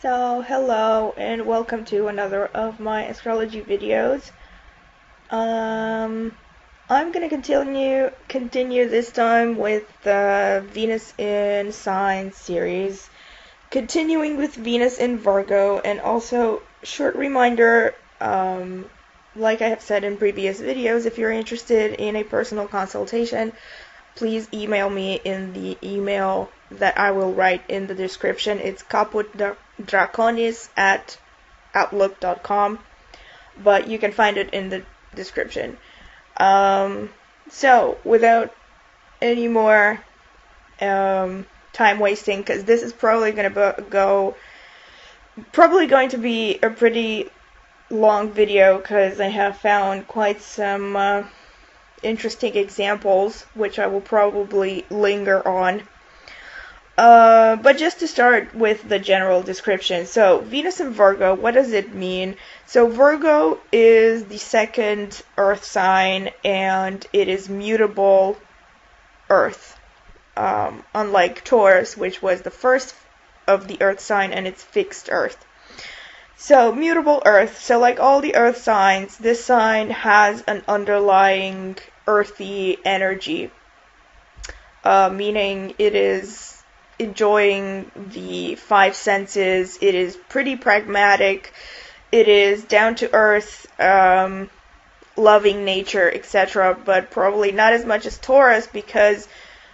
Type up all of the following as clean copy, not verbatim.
So, hello and welcome to another of my astrology videos. I'm gonna continue this time with the Venus in Signs series, continuing with Venus in Virgo, and also short reminder, like I have said in previous videos, if you're interested in a personal consultation, please email me in the email that I will write in the description. It's caputdraconis@outlook.com, but you can find it in the description. So, without any more time wasting, because this is probably going to be a pretty long video, because I have found quite some interesting examples, which I will probably linger on. But just to start with the general description. So, Venus in Virgo, what does it mean? So, Virgo is the second earth sign, and it is mutable earth. Unlike Taurus, which was the first of the earth sign, and it's fixed earth. So, mutable earth. So, like all the earth signs, this sign has an underlying earthy energy, meaning it is enjoying the five senses, it is pretty pragmatic, it is down to earth, loving nature, etc., but probably not as much as Taurus, because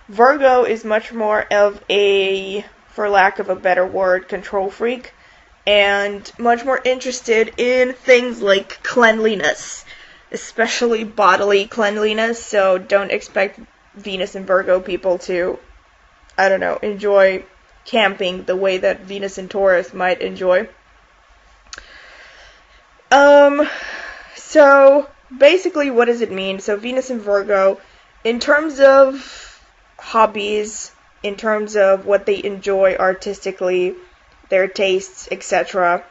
Virgo is much more of a, for lack of a better word, control freak, and much more interested in things like cleanliness, especially bodily cleanliness. So don't expect Venus and Virgo people to, enjoy camping the way that Venus and Taurus might enjoy. So basically, what does it mean? So Venus and Virgo, in terms of hobbies, in terms of what they enjoy artistically, their tastes, etc.,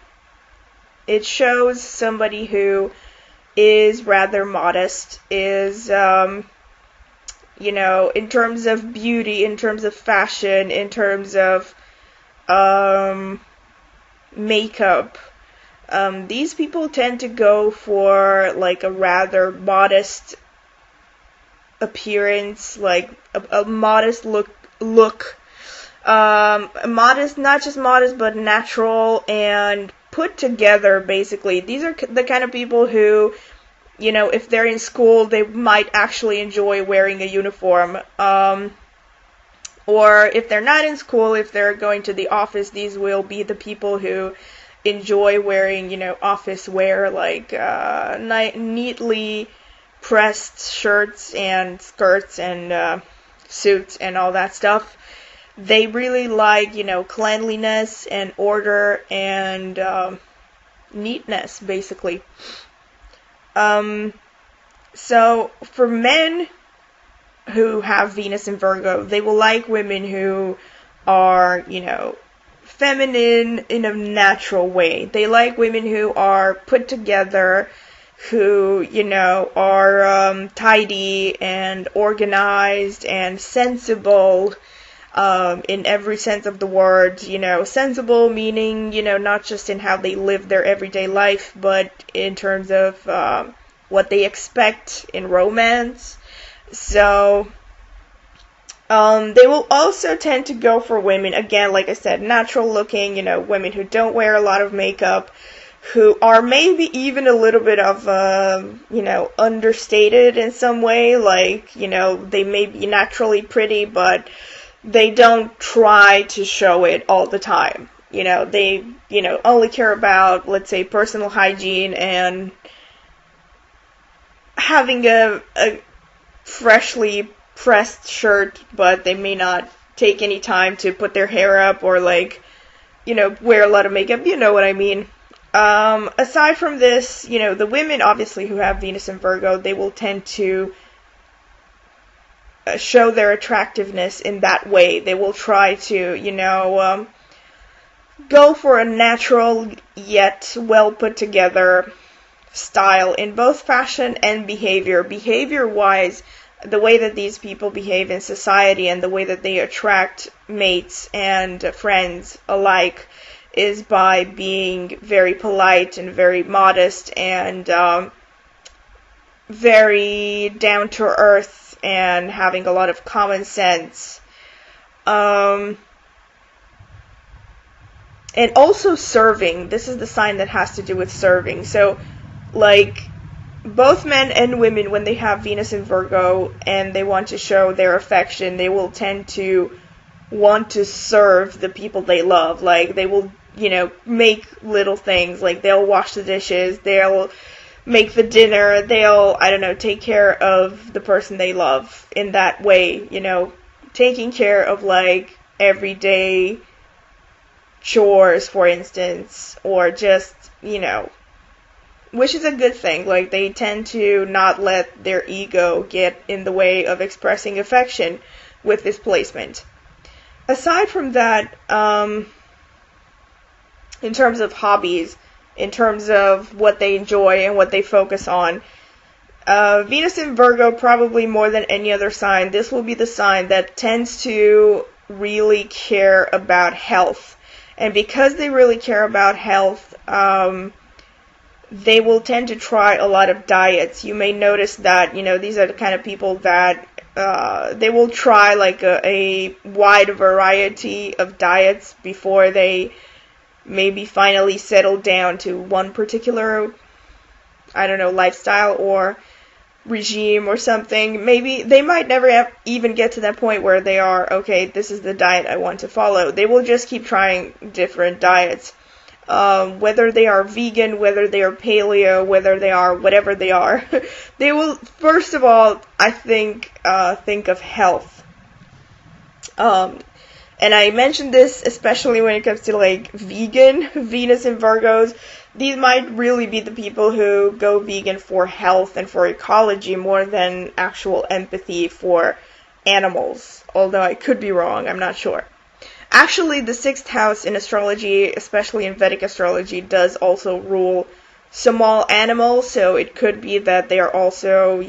it shows somebody who is rather modest, is, in terms of beauty, in terms of fashion, in terms of makeup. These people tend to go for like a rather modest appearance, like a modest look. Modest, not just modest, but natural and put together, basically. These are the kind of people who, if they're in school, they might actually enjoy wearing a uniform. Or if they're not in school, if they're going to the office, these will be the people who enjoy wearing, office wear, like neatly pressed shirts and skirts and suits and all that stuff. They really like, cleanliness and order and neatness, basically. So for men who have Venus in Virgo, they will like women who are, feminine in a natural way. They like women who are put together, who, are tidy and organized and sensible, in every sense of the word. Sensible meaning, not just in how they live their everyday life, but in terms of what they expect in romance. So, they will also tend to go for women, again, like I said, natural looking, women who don't wear a lot of makeup, who are maybe even a little bit of, understated in some way, like, they may be naturally pretty, but they don't try to show it all the time. They, only care about, let's say, personal hygiene and having a freshly pressed shirt, but they may not take any time to put their hair up or, like, wear a lot of makeup. You know what I mean. Aside from this, the women, obviously, who have Venus and Virgo, they will tend to show their attractiveness in that way. They will try to, go for a natural yet well put together style in both fashion and behavior. Behavior-wise, the way that these people behave in society and the way that they attract mates and friends alike is by being very polite and very modest and very down to earth and having a lot of common sense. And also serving. This is the sign that has to do with serving. So, like, both men and women, when they have Venus in Virgo and they want to show their affection, they will tend to want to serve the people they love. Like, they will, make little things. Like, they'll wash the dishes, they'll make the dinner, they'll, take care of the person they love in that way, taking care of, like, everyday chores, for instance, or just, which is a good thing. Like, they tend to not let their ego get in the way of expressing affection with this placement. Aside from that, in terms of hobbies, in terms of what they enjoy and what they focus on, Venus in Virgo, probably more than any other sign, this will be the sign that tends to really care about health. And because they really care about health, they will tend to try a lot of diets. You may notice that, these are the kind of people that they will try like a wide variety of diets before they maybe finally settle down to one particular, lifestyle or regime or something. Maybe they might never even get to that point where they are, okay, this is the diet I want to follow. They will just keep trying different diets. Whether they are vegan, whether they are paleo, whether they are whatever they are, they will, first of all, I think of health. And I mentioned this especially when it comes to, like, vegan, Venus and Virgos. These might really be the people who go vegan for health and for ecology more than actual empathy for animals. Although I could be wrong, I'm not sure. Actually, the 6th house in astrology, especially in Vedic astrology, does also rule small animals, so it could be that they are also,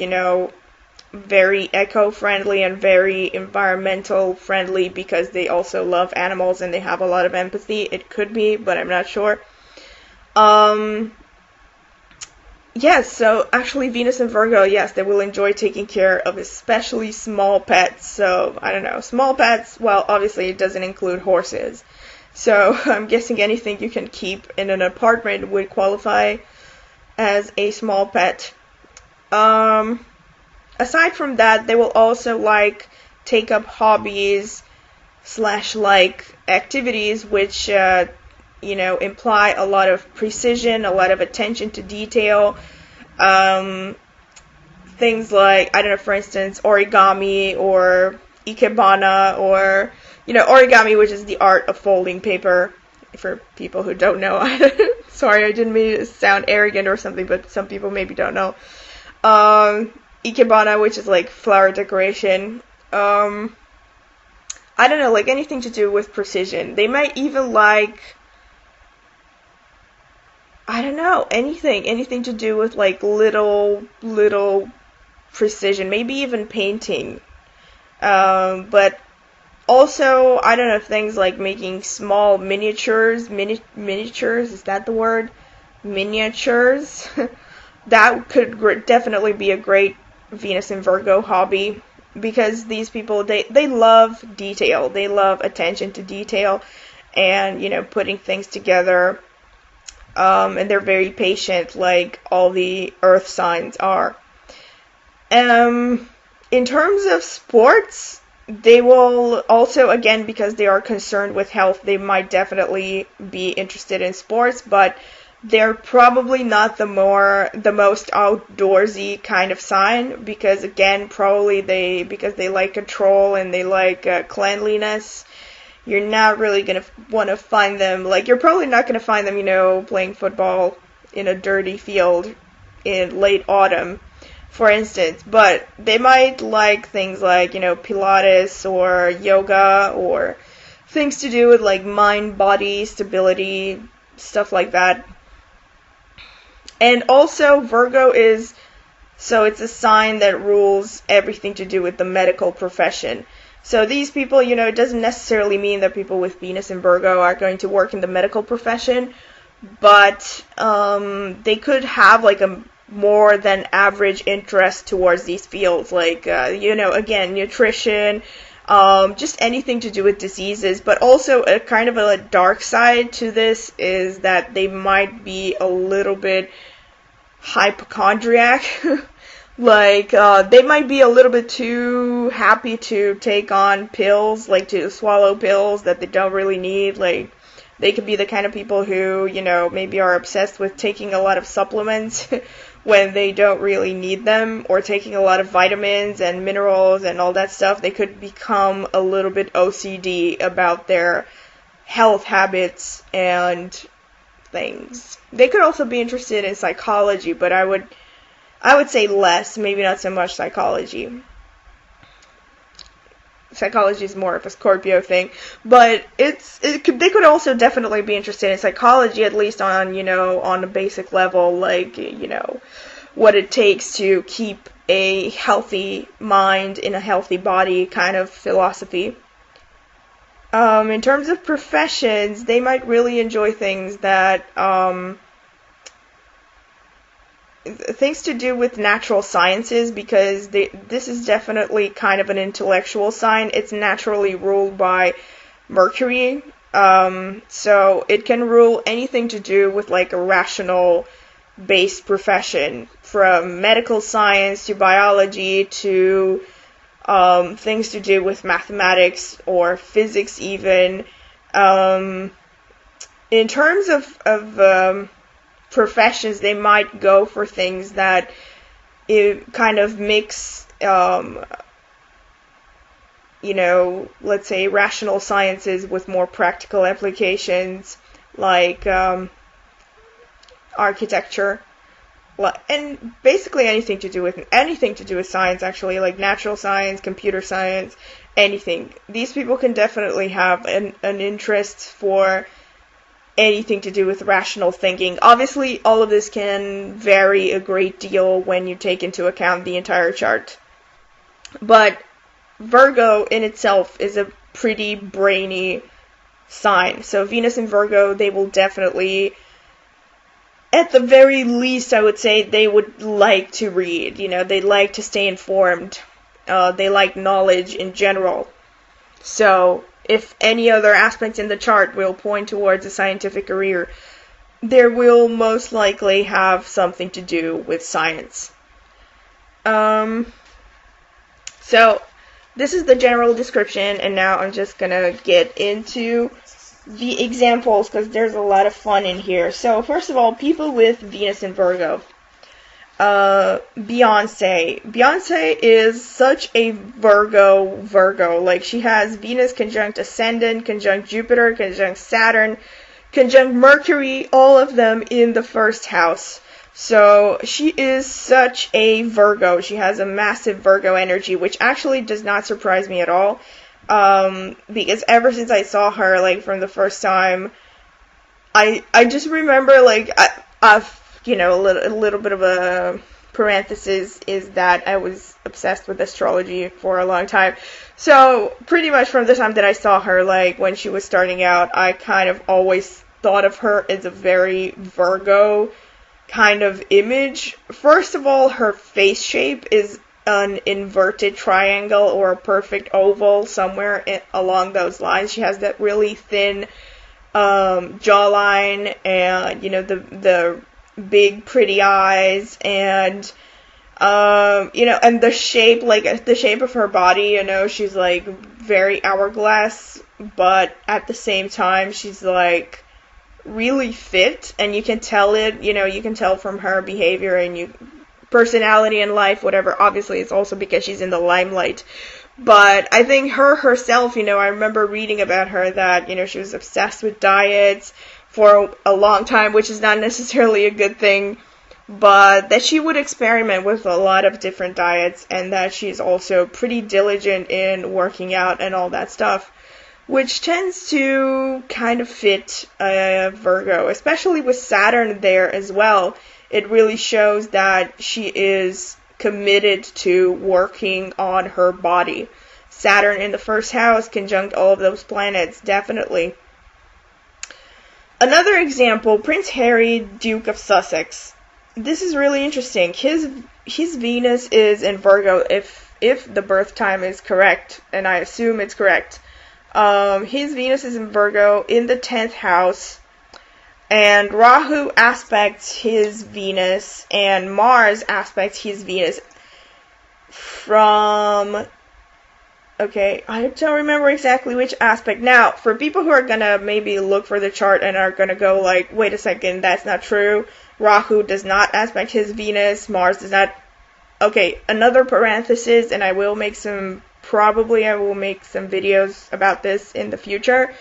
very eco-friendly and very environmental friendly because they also love animals and they have a lot of empathy. It could be, but I'm not sure. Yes, so actually Venus and Virgo, yes, they will enjoy taking care of especially small pets. So, small pets, well, obviously it doesn't include horses. So, I'm guessing anything you can keep in an apartment would qualify as a small pet. Aside from that, they will also, take up hobbies / activities which, imply a lot of precision, a lot of attention to detail. Things like, for instance, origami or ikebana or, origami, which is the art of folding paper, for people who don't know. Sorry, I didn't mean to sound arrogant or something, but some people maybe don't know. Ikebana, which is like flower decoration. Anything to do with precision. They might even anything to do with little precision, maybe even painting. But also, things like making small miniatures, is that the word? Miniatures? That could definitely be a great Venus and Virgo hobby, because these people, they love detail, they love attention to detail, and, putting things together, and they're very patient, like all the earth signs are. In terms of sports, they will also, again, because they are concerned with health, they might definitely be interested in sports, but they're probably not the most outdoorsy kind of sign, because again, because they like control and they like cleanliness. You're not really gonna want to find them, you're probably not gonna find them, playing football in a dirty field in late autumn, for instance. But they might like things like, Pilates or yoga or things to do with mind-body stability, stuff like that. And also, Virgo it's a sign that rules everything to do with the medical profession. So these people, it doesn't necessarily mean that people with Venus in Virgo are going to work in the medical profession, but they could have like a more than average interest towards these fields, like, again, nutrition, just anything to do with diseases. But also a kind of a dark side to this is that they might be a little bit hypochondriac. Like, they might be a little bit too happy to take on pills, like to swallow pills that they don't really need. Like, they could be the kind of people who, maybe are obsessed with taking a lot of supplements when they don't really need them, or taking a lot of vitamins and minerals and all that stuff. They could become a little bit OCD about their health habits and things. They could also be interested in psychology, but I would say less, maybe not so much psychology. Psychology is more of a Scorpio thing, but they could also definitely be interested in psychology, at least on a basic level, like, what it takes to keep a healthy mind in a healthy body kind of philosophy. In terms of professions, they might really enjoy things that, things to do with natural sciences, because this is definitely kind of an intellectual sign. It's naturally ruled by Mercury, so it can rule anything to do with like a rational based profession, from medical science to biology to things to do with mathematics or physics even. In terms of professions, they might go for things that it kind of mix, let's say rational sciences with more practical applications, like architecture, and basically anything to do with science, actually, like natural science, computer science, anything. These people can definitely have an interest for anything to do with rational thinking. Obviously, all of this can vary a great deal when you take into account the entire chart. But Virgo in itself is a pretty brainy sign. So Venus in Virgo, they will definitely, at the very least, I would say, they would like to read. They like to stay informed. They like knowledge in general. So if any other aspects in the chart will point towards a scientific career, there will most likely have something to do with science. So this is the general description, and now I'm just gonna get into the examples, because there's a lot of fun in here. So first of all, people with Venus in Virgo. Beyonce. Beyonce is such a Virgo. Like, she has Venus conjunct Ascendant, conjunct Jupiter, conjunct Saturn, conjunct Mercury, all of them in the first house. So she is such a Virgo. She has a massive Virgo energy, which actually does not surprise me at all. Because ever since I saw her, like, from the first time, I just remember, like, I've a little bit of a parenthesis is that I was obsessed with astrology for a long time. So pretty much from the time that I saw her, like when she was starting out, I kind of always thought of her as a very Virgo kind of image. First of all, her face shape is an inverted triangle or a perfect oval, somewhere along those lines. She has that really thin jawline, and the big pretty eyes, and and the shape, like the shape of her body, she's like very hourglass, but at the same time she's like really fit, and you can tell it, you can tell from her behavior and personality in life, whatever. Obviously it's also because she's in the limelight. But I think herself, I remember reading about her that, she was obsessed with diets for a long time, which is not necessarily a good thing, but that she would experiment with a lot of different diets, and that she's also pretty diligent in working out and all that stuff, which tends to kind of fit Virgo, especially with Saturn there as well. It really shows that she is committed to working on her body. Saturn in the first house conjunct all of those planets, definitely. Another example, Prince Harry, Duke of Sussex. This is really interesting. His Venus is in Virgo, if the birth time is correct, and I assume it's correct. His Venus is in Virgo in the 10th house, and Rahu aspects his Venus, and Mars aspects his Venus from... Okay, I don't remember exactly which aspect. Now, for people who are gonna maybe look for the chart and are gonna go like, wait a second, that's not true. Rahu does not aspect his Venus, Mars does not. Okay, another parenthesis, and I will make some videos about this in the future.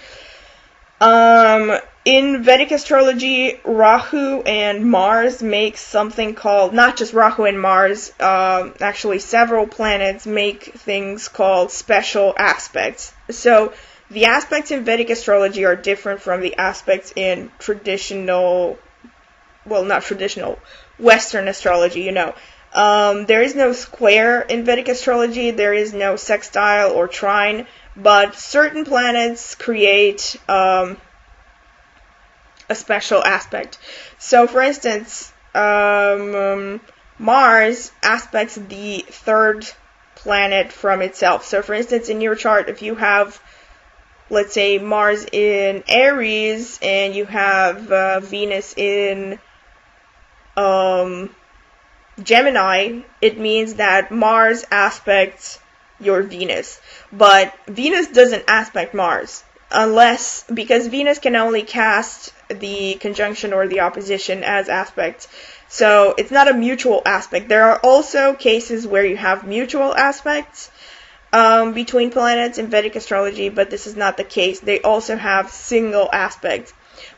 In Vedic Astrology, Rahu and Mars make something called, not just Rahu and Mars, actually several planets make things called special aspects. So, the aspects in Vedic Astrology are different from the aspects in traditional, well, not traditional, Western astrology, you know. There is no square in Vedic Astrology, there is no sextile or trine, but certain planets create a special aspect. So, for instance, Mars aspects the third planet from itself. So, for instance, in your chart, if you have, let's say, Mars in Aries, and you have Venus in Gemini, it means that Mars aspects your Venus. But Venus doesn't aspect Mars, because Venus can only cast the conjunction or the opposition as aspects. So it's not a mutual aspect. There are also cases where you have mutual aspects between planets in Vedic astrology, but this is not the case. They also have single aspects.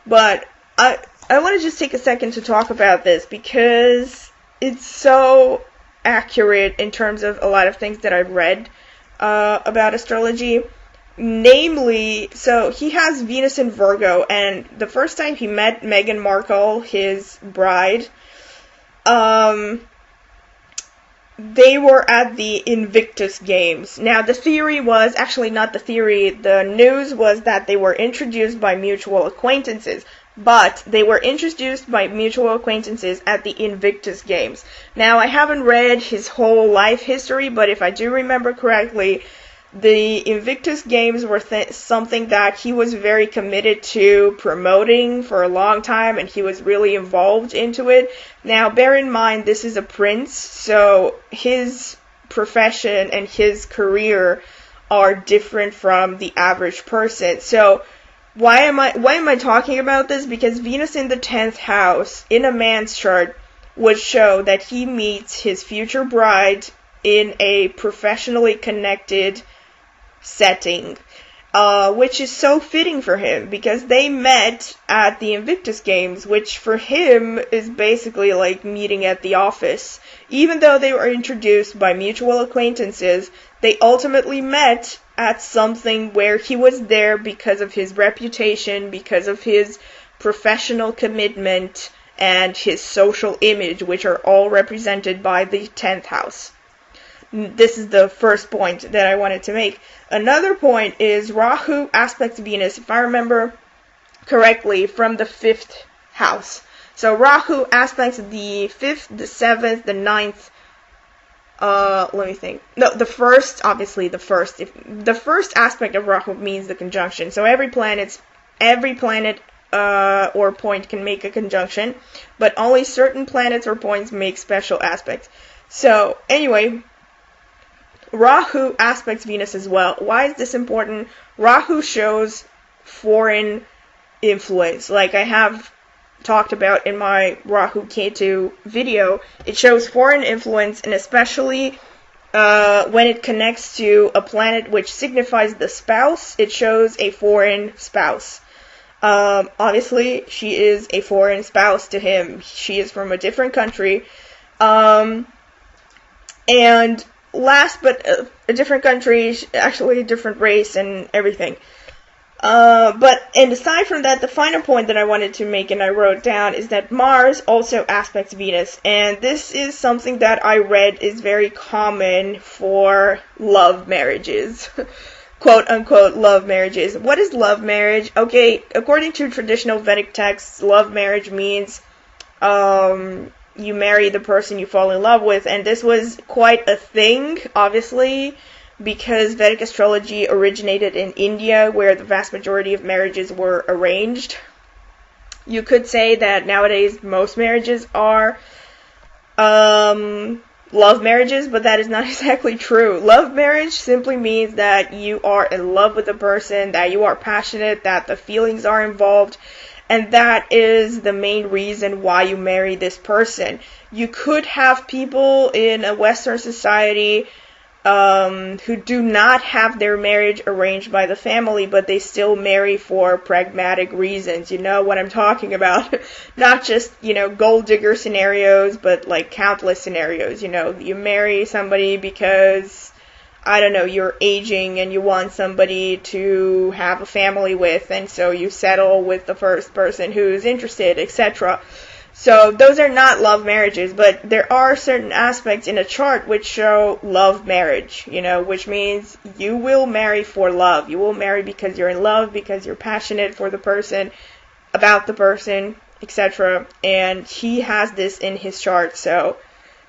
But I want to just take a second to talk about this because it's so accurate in terms of a lot of things that I've read about astrology. Namely, so he has Venus in Virgo, and the first time he met Meghan Markle, his bride, they were at the Invictus Games. Now, the theory was, actually not the theory, the news was that they were introduced by mutual acquaintances. But they were introduced by mutual acquaintances at the Invictus Games. Now, I haven't read his whole life history, but if I do remember correctly, the Invictus Games were something that he was very committed to promoting for a long time, and he was really involved into it. Now, bear in mind, this is a prince, so his profession and his career are different from the average person. So, why am I talking about this? Because Venus in the 10th house in a man's chart would show that he meets his future bride in a professionally connected setting, which is so fitting for him because they met at the Invictus Games, which for him is basically like meeting at the office. Even though they were introduced by mutual acquaintances, they ultimately met at something where he was there because of his reputation, because of his professional commitment, and his social image, which are all represented by the 10th house. This is the first point that I wanted to make. Another point is Rahu aspects Venus, if I remember correctly, from the 5th house. So Rahu aspects the 5th, the 7th, the 9th, let me think. No, the first, obviously the first. The first aspect of Rahu means the conjunction. So every planet or point can make a conjunction, but only certain planets or points make special aspects. So anyway, Rahu aspects Venus as well. Why is this important? Rahu shows foreign influence. Like I have talked about in my Rahu Ketu video, it shows foreign influence, and especially when it connects to a planet which signifies the spouse, it shows a foreign spouse. Obviously, she is a foreign spouse to him. She is from a different country. And last but a different country, actually a different race and everything. And aside from that, the final point that I wanted to make and I wrote down is that Mars also aspects Venus, and this is something that I read is very common for love marriages. Quote unquote love marriages. What is love marriage? Okay, according to traditional Vedic texts, love marriage means you marry the person you fall in love with, and this was quite a thing, obviously, because Vedic astrology originated in India, where the vast majority of marriages were arranged. You could say that nowadays most marriages are love marriages, but that is not exactly true. Love marriage simply means that you are in love with a person, that you are passionate, that the feelings are involved, and that is the main reason why you marry this person. You could have people in a Western society who do not have their marriage arranged by the family, but they still marry for pragmatic reasons. You know what I'm talking about? Not just, gold digger scenarios, but like countless scenarios. You marry somebody because, I don't know, you're aging and you want somebody to have a family with, and so you settle with the first person who's interested, etc. So those are not love marriages, but there are certain aspects in a chart which show love marriage, which means you will marry for love. You will marry because you're in love, because you're passionate for the person, about the person, etc. And he has this in his chart, so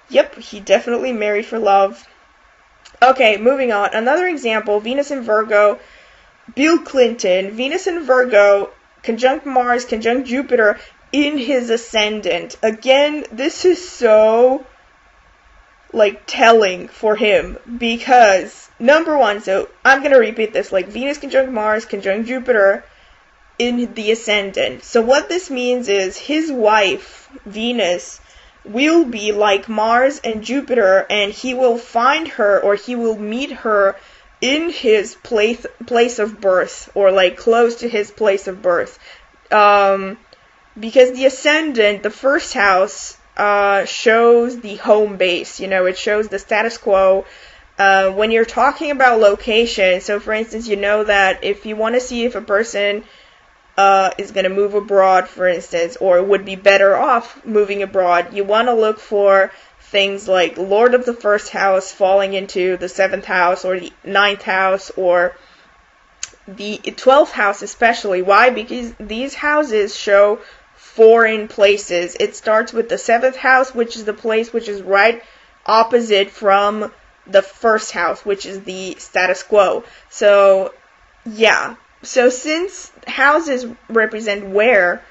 yep, he definitely married for love. Okay, moving on. Another example, Venus in Virgo, Bill Clinton, Venus in Virgo, conjunct Mars, conjunct Jupiter, in his ascendant. Again, this is so, telling for him, because, number one, so I'm going to repeat this, Venus conjunct Mars, conjunct Jupiter, in the ascendant. So what this means is his wife, Venus, will be like Mars and Jupiter, and he will find her, or he will meet her in his place of birth, or close to his place of birth. Because the ascendant, the first house, shows the home base. It shows the status quo. When you're talking about location, so for instance, that if you want to see if a person is going to move abroad, for instance, or would be better off moving abroad, you want to look for things like Lord of the first house falling into the 7th house, or the 9th house, or the 12th house especially. Why? Because these houses show foreign places. It starts with the 7th house, which is the place which is right opposite from the first house, which is the status quo. So, yeah. So since houses represent where,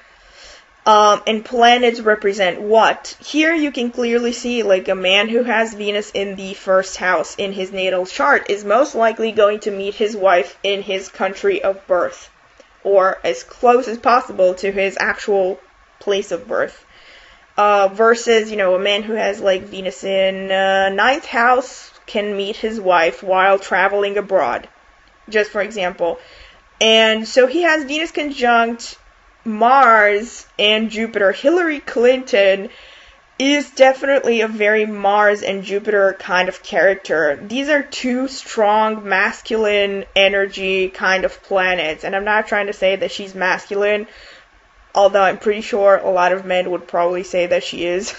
and planets represent what, here you can clearly see a man who has Venus in the first house in his natal chart is most likely going to meet his wife in his country of birth, or as close as possible to his actual place of birth, versus, a man who has Venus in 9th house can meet his wife while traveling abroad, just for example. And so he has Venus conjunct Mars and Jupiter. Hillary Clinton is definitely a very Mars and Jupiter kind of character. These are two strong masculine energy kind of planets, and I'm not trying to say that she's masculine, although I'm pretty sure a lot of men would probably say that she is.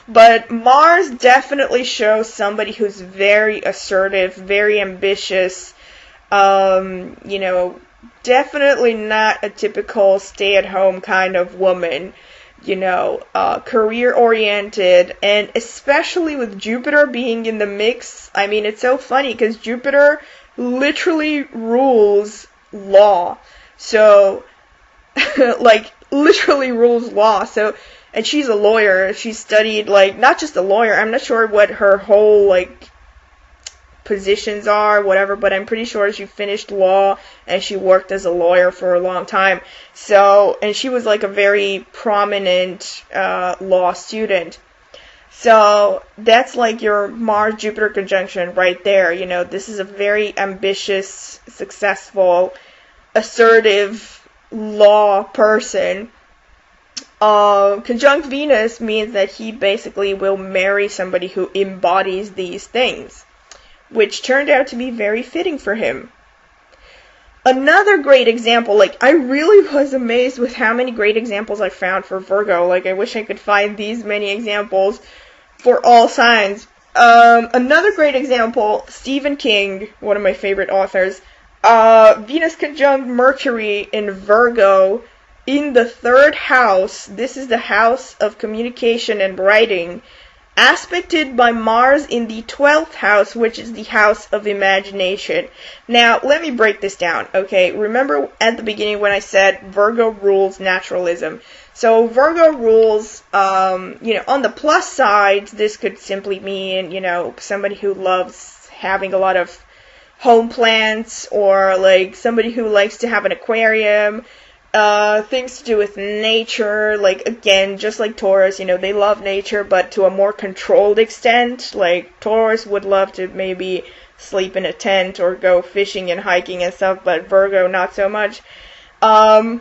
But Mars definitely shows somebody who's very assertive, very ambitious, definitely not a typical stay-at-home kind of woman, career-oriented, and especially with Jupiter being in the mix. I mean, it's so funny because Jupiter literally rules law. So, literally rules law. So, and she's a lawyer. She studied, not just a lawyer. I'm not sure what her whole, positions are, whatever, but I'm pretty sure she finished law and she worked as a lawyer for a long time. So, and she was a very prominent law student. So that's your Mars-Jupiter conjunction right there. This is a very ambitious, successful, assertive law person. Conjunct Venus means that he basically will marry somebody who embodies these things, which turned out to be very fitting for him. Another great example, like, I really was amazed with how many great examples I found for Virgo. Like, I wish I could find these many examples for all signs. Another great example, Stephen King, one of my favorite authors, Venus conjunct Mercury in Virgo in the 3rd house. This is the house of communication and writing, aspected by Mars in the 12th house, which is the house of imagination. Now, let me break this down, okay? Remember at the beginning when I said Virgo rules naturalism. So Virgo rules, on the plus side, this could simply mean, somebody who loves having a lot of home plants, or like somebody who likes to have an aquarium, things to do with nature, like, again, just like Taurus, they love nature, but to a more controlled extent. Like, Taurus would love to maybe sleep in a tent or go fishing and hiking and stuff, but Virgo, not so much. But,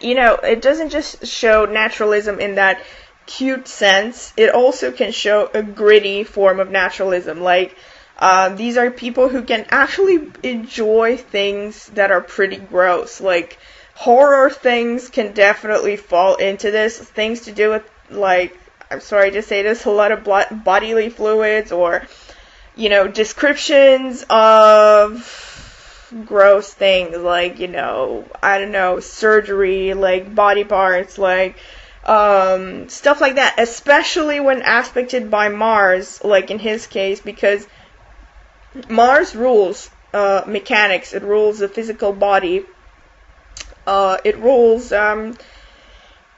it doesn't just show naturalism in that cute sense. It also can show a gritty form of naturalism, like, these are people who can actually enjoy things that are pretty gross. Like, horror things can definitely fall into this. Things to do with, like, I'm sorry to say this, a lot of bodily fluids, or, descriptions of gross things, like, I don't know, surgery, like, body parts, like, stuff like that. Especially when aspected by Mars, like in his case, because Mars rules mechanics, it rules the physical body, it rules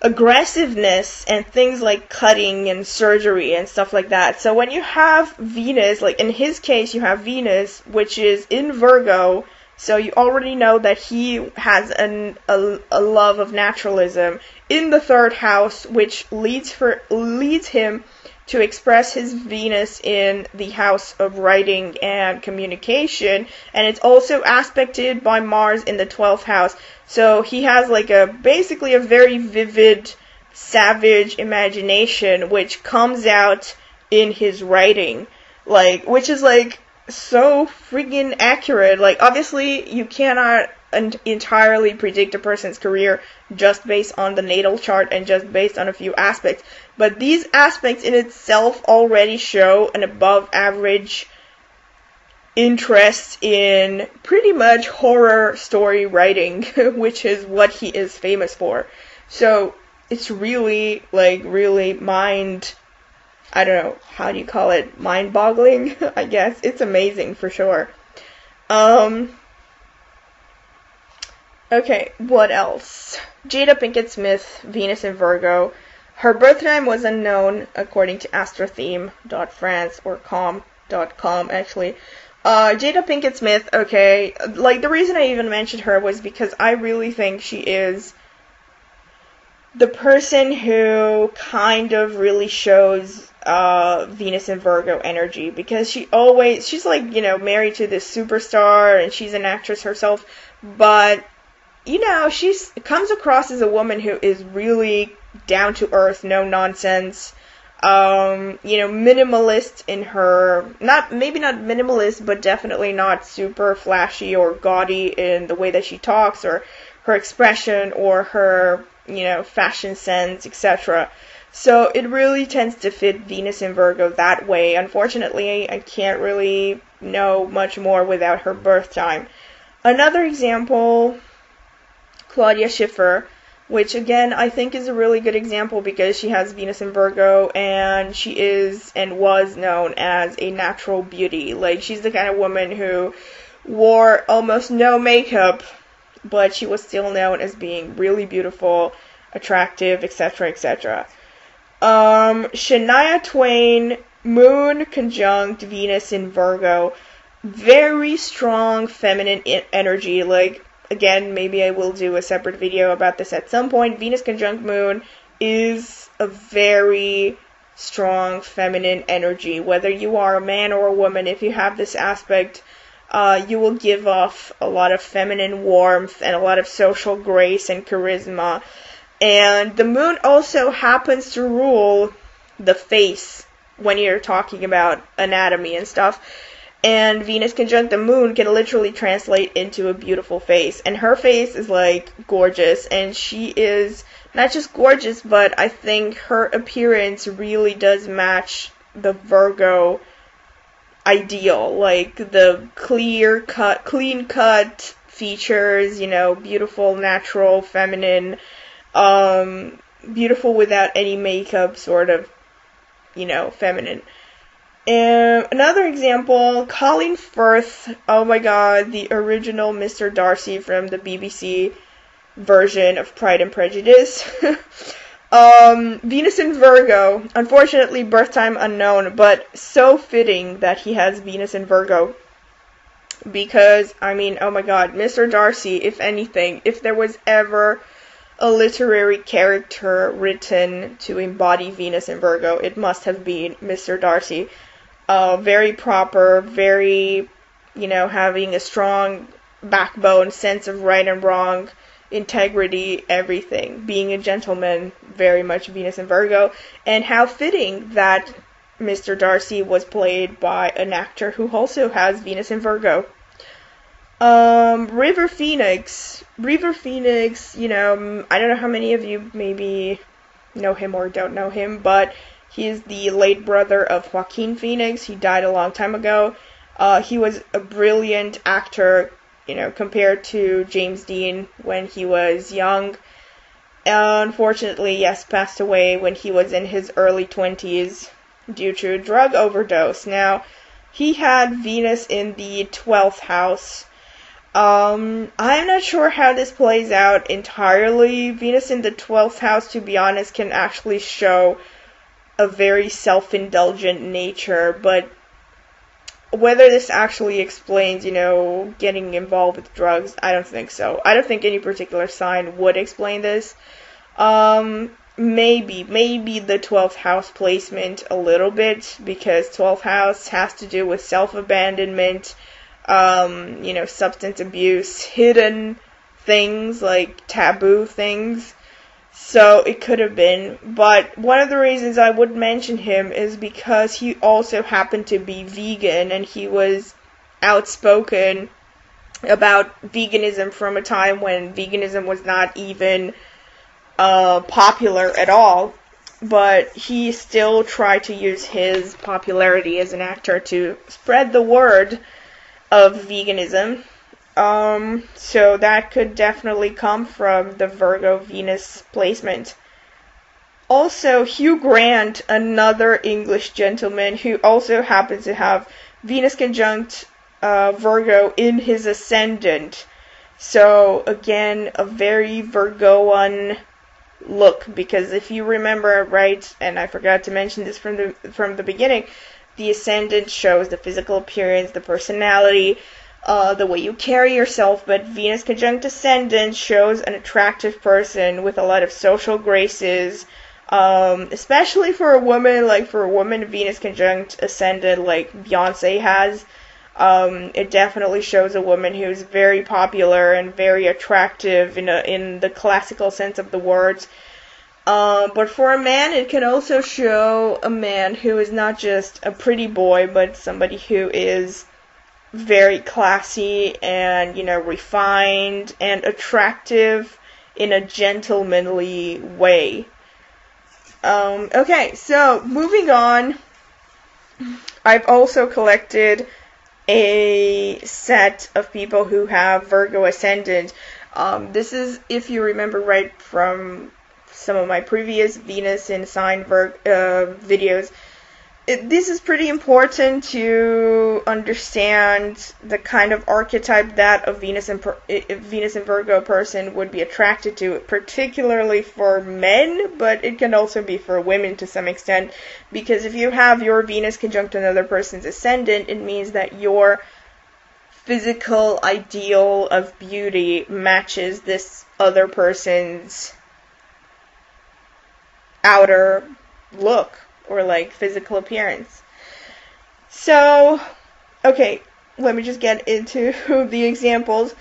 aggressiveness and things like cutting and surgery and stuff like that. So when you have Venus, like in his case you have Venus, which is in Virgo, so you already know that he has a love of naturalism in the 3rd house, which leads him to express his Venus in the house of writing and communication, and it's also aspected by Mars in the 12th house. So he has like basically a very vivid, savage imagination, which comes out in his writing, like, which is like so freaking accurate. Like, obviously you cannot entirely predict a person's career just based on the natal chart and just based on a few aspects, but these aspects in itself already show an above average interest in pretty much horror story writing, which is what he is famous for. So it's really, like, really I don't know, how do you call it, mind-boggling, I guess. It's amazing for sure. Okay, what else? Jada Pinkett Smith, Venus in Virgo. Her birth time was unknown, according to astrotheme.france or com.com, actually. Jada Pinkett Smith, okay, like, the reason I even mentioned her was because I really think she is the person who kind of really shows Venus in Virgo energy, because she's like, married to this superstar, and she's an actress herself, but she comes across as a woman who is really down to earth, no nonsense, minimalist in her, maybe not minimalist, but definitely not super flashy or gaudy in the way that she talks, or her expression, or her, fashion sense, etc. So it really tends to fit Venus in Virgo that way. Unfortunately, I can't really know much more without her birth time. Another example, Claudia Schiffer, which again I think is a really good example because she has Venus in Virgo, and she is and was known as a natural beauty. Like, she's the kind of woman who wore almost no makeup, but she was still known as being really beautiful, attractive, etc., etc. Shania Twain, Moon conjunct Venus in Virgo, very strong feminine energy. Like, again, maybe I will do a separate video about this at some point. Venus conjunct Moon is a very strong feminine energy. Whether you are a man or a woman, if you have this aspect, you will give off a lot of feminine warmth and a lot of social grace and charisma. And the moon also happens to rule the face when you're talking about anatomy and stuff. And Venus conjunct the moon can literally translate into a beautiful face. And her face is like gorgeous. And she is not just gorgeous, but I think her appearance really does match the Virgo ideal. Like the clean cut features, beautiful, natural, feminine, beautiful without any makeup, sort of, feminine. And another example, Colin Firth, oh my god, the original Mr. Darcy from the BBC version of Pride and Prejudice. Venus in Virgo, unfortunately birth time unknown, but so fitting that he has Venus in Virgo. Because, oh my god, Mr. Darcy, if anything, if there was ever a literary character written to embody Venus in Virgo, it must have been Mr. Darcy. Very proper, very, having a strong backbone, sense of right and wrong, integrity, everything. Being a gentleman, very much Venus in Virgo. And how fitting that Mr. Darcy was played by an actor who also has Venus in Virgo. River Phoenix, I don't know how many of you maybe know him or don't know him, but he is the late brother of Joaquin Phoenix. He died a long time ago. He was a brilliant actor, compared to James Dean when he was young. Unfortunately, yes, passed away when he was in his early 20s due to a drug overdose. Now, he had Venus in the 12th house. I'm not sure how this plays out entirely. Venus in the 12th house, to be honest, can actually show a very self-indulgent nature, but whether this actually explains, getting involved with drugs, I don't think so. I don't think any particular sign would explain this. Maybe the 12th house placement a little bit, because 12th house has to do with self-abandonment, substance abuse, hidden things, like taboo things. So it could have been, but one of the reasons I would mention him is because he also happened to be vegan, and he was outspoken about veganism from a time when veganism was not even popular at all, but he still tried to use his popularity as an actor to spread the word of veganism. So that could definitely come from the Virgo Venus placement. Also, Hugh Grant, another English gentleman who also happens to have Venus conjunct Virgo in his ascendant. So again, a very Virgoan look, because if you remember right, and I forgot to mention this from the beginning, the ascendant shows the physical appearance, the personality, the way you carry yourself, but Venus conjunct ascendant shows an attractive person with a lot of social graces, especially for a woman, Venus conjunct ascendant like Beyonce has. It definitely shows a woman who's very popular and very attractive in the classical sense of the words. But for a man, it can also show a man who is not just a pretty boy, but somebody who is very classy and, refined and attractive in a gentlemanly way. Okay, so moving on, I've also collected a set of people who have Virgo ascendant. This is, if you remember right from some of my previous Venus in sign videos, this is pretty important to understand the kind of archetype that a Venus and Virgo person would be attracted to, particularly for men, but it can also be for women to some extent, because if you have your Venus conjunct another person's ascendant, it means that your physical ideal of beauty matches this other person's outer look, or physical appearance. So, okay, let me just get into the examples.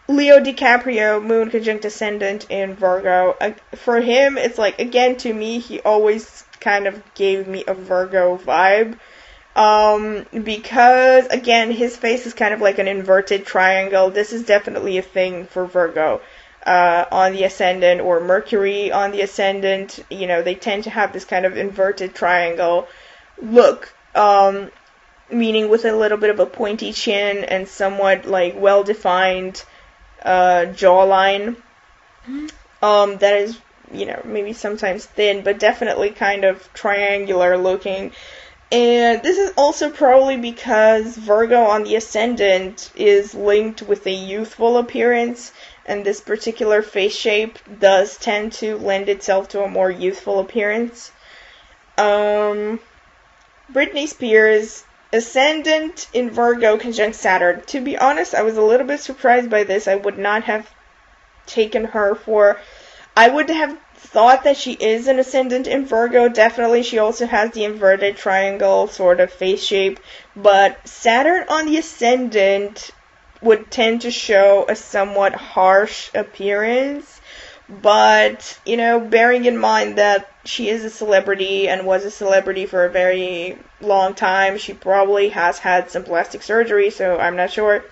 Leo DiCaprio, moon conjunct ascendant in Virgo. For him, it's again, to me, he always kind of gave me a Virgo vibe. Because, again, his face is kind of like an inverted triangle. This is definitely a thing for Virgo. On the ascendant, or Mercury on the ascendant, they tend to have this kind of inverted triangle look, meaning with a little bit of a pointy chin and somewhat like well-defined jawline. That is, maybe sometimes thin, but definitely kind of triangular looking. And this is also probably because Virgo on the ascendant is linked with a youthful appearance, and this particular face shape does tend to lend itself to a more youthful appearance. Britney Spears, ascendant in Virgo conjunct Saturn. To be honest, I was a little bit surprised by this. I would not have taken her for... I would have thought that she is an ascendant in Virgo. Definitely, she also has the inverted triangle sort of face shape. But Saturn on the ascendant would tend to show a somewhat harsh appearance. But, bearing in mind that she is a celebrity and was a celebrity for a very long time, she probably has had some plastic surgery, so I'm not sure.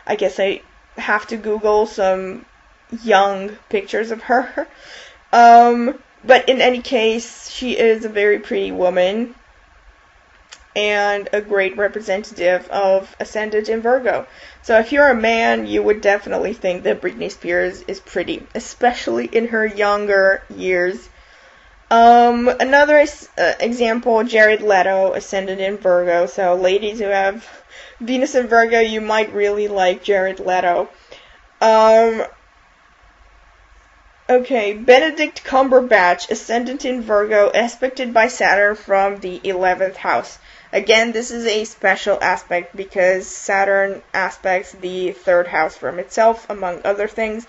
I guess I have to Google some young pictures of her. But in any case, she is a very pretty woman and a great representative of Ascendant in Virgo. So if you're a man, you would definitely think that Britney Spears is pretty, especially in her younger years. Another example, Jared Leto, Ascendant in Virgo. So ladies who have Venus in Virgo, you might really like Jared Leto. Okay, Benedict Cumberbatch, Ascendant in Virgo, aspected by Saturn from the 11th house. Again, this is a special aspect because Saturn aspects the 3rd house from itself, among other things.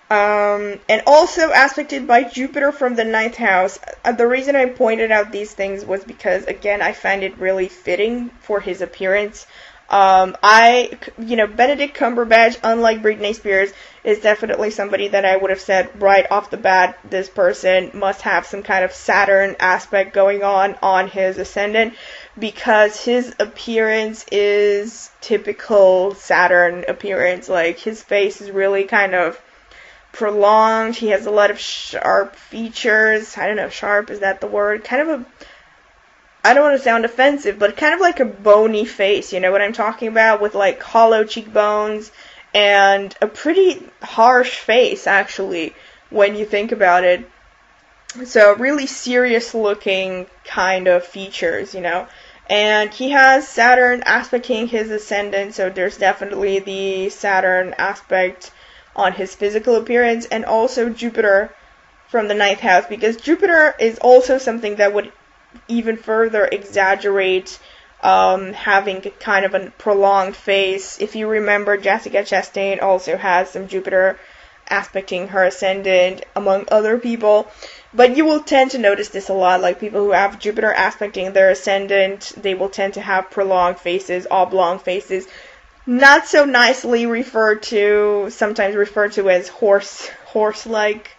And also aspected by Jupiter from the 9th house. The reason I pointed out these things was because, again, I find it really fitting for his appearance. Benedict Cumberbatch, unlike Britney Spears, is definitely somebody that I would have said right off the bat, this person must have some kind of Saturn aspect going on his ascendant, because his appearance is typical Saturn appearance. Like, his face is really kind of prolonged, he has a lot of sharp features. I don't know if sharp, is that the word? Kind of I don't want to sound offensive, but kind of like a bony face, you know what I'm talking about? With like hollow cheekbones and a pretty harsh face, actually, when you think about it. So really serious looking kind of features, And he has Saturn aspecting his ascendant, so there's definitely the Saturn aspect on his physical appearance, and also Jupiter from the 9th house, because Jupiter is also something that would even further exaggerate having kind of a prolonged face. If you remember, Jessica Chastain also has some Jupiter aspecting her ascendant, among other people. But you will tend to notice this a lot, like people who have Jupiter aspecting their ascendant, they will tend to have prolonged faces, oblong faces, not so nicely sometimes referred to as horse-like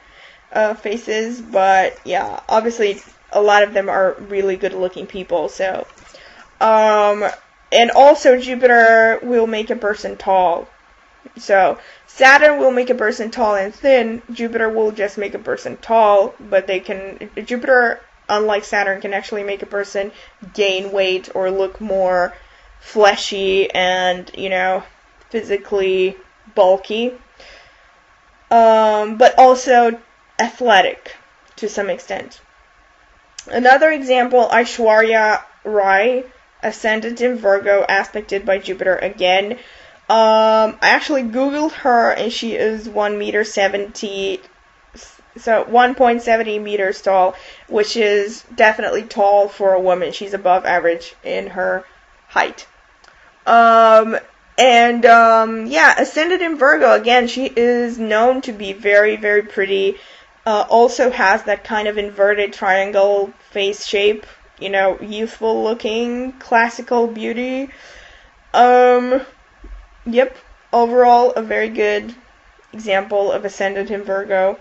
faces, but yeah, obviously a lot of them are really good-looking people, so. And also Jupiter will make a person tall. So, Saturn will make a person tall and thin, Jupiter will just make a person tall, but Jupiter, unlike Saturn, can actually make a person gain weight or look more fleshy and, physically bulky. But also athletic, to some extent. Another example, Aishwarya Rai, Ascendant in Virgo, aspected by Jupiter again. I actually Googled her, and she is 1.70 so 1.70 meters tall, which is definitely tall for a woman. She's above average in her height. Ascendant in Virgo, again, she is known to be very, very pretty. Also has that kind of inverted triangle face shape, youthful looking, classical beauty. Yep, overall a very good example of Ascendant in Virgo.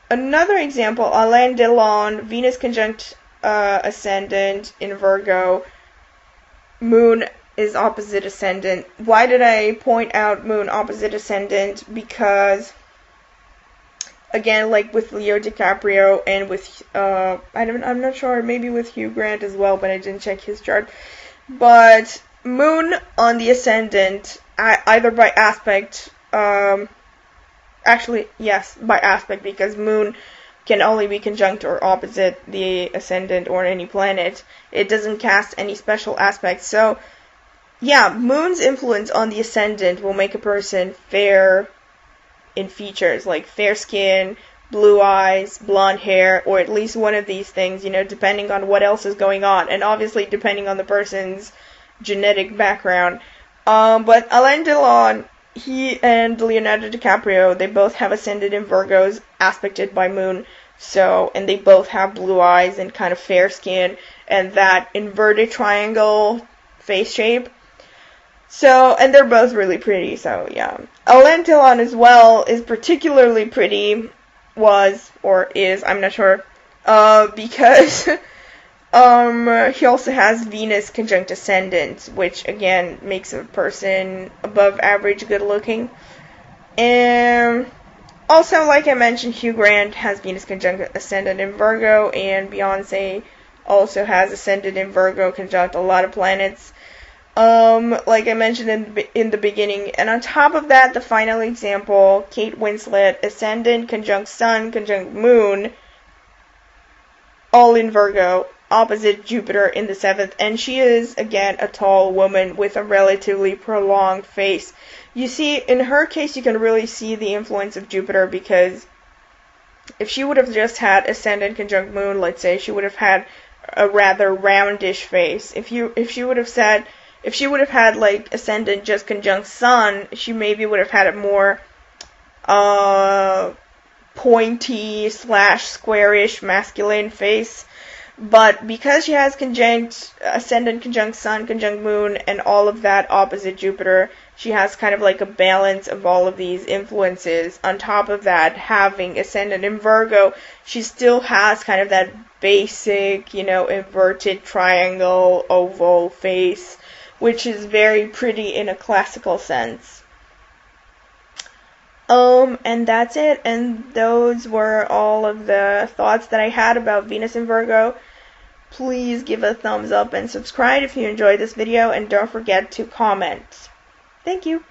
Another example, Alain Delon, Venus conjunct Ascendant in Virgo. Moon is opposite Ascendant. Why did I point out Moon opposite Ascendant? Because, again, like with Leo DiCaprio and with, I'm not sure, maybe with Hugh Grant as well, but I didn't check his chart. But Moon on the Ascendant, either by aspect, actually, yes, by aspect, because Moon can only be conjunct or opposite the Ascendant or any planet. It doesn't cast any special aspects. So, yeah, Moon's influence on the Ascendant will make a person fair in features, like fair skin, blue eyes, blonde hair, or at least one of these things, depending on what else is going on, and obviously depending on the person's genetic background. But Alain Delon, he and Leonardo DiCaprio, they both have Ascendant in Virgos, aspected by Moon, and they both have blue eyes and kind of fair skin, and that inverted triangle face shape. So, and they're both really pretty, so yeah. Alain Delon as well is particularly pretty, or is, I'm not sure, because, he also has Venus conjunct Ascendant, which again makes a person above average good looking. And also, like I mentioned, Hugh Grant has Venus conjunct Ascendant in Virgo, and Beyonce also has Ascendant in Virgo conjunct a lot of planets. Like I mentioned in the beginning. And on top of that, the final example, Kate Winslet, Ascendant conjunct Sun conjunct Moon, all in Virgo, opposite Jupiter in the 7th. And she is, again, a tall woman with a relatively prolonged face. You see, in her case, you can really see the influence of Jupiter, because if she would have just had Ascendant conjunct Moon, let's say, she would have had a rather roundish face. If she would have had like Ascendant just conjunct Sun, she maybe would have had a more pointy / squarish masculine face. But because she has Ascendant conjunct Sun conjunct Moon and all of that opposite Jupiter, she has kind of like a balance of all of these influences. On top of that, having Ascendant in Virgo, she still has kind of that basic, inverted triangle oval face, which is very pretty in a classical sense. And that's it, and those were all of the thoughts that I had about Venus in Virgo. Please give a thumbs up and subscribe if you enjoyed this video, and don't forget to comment. Thank you.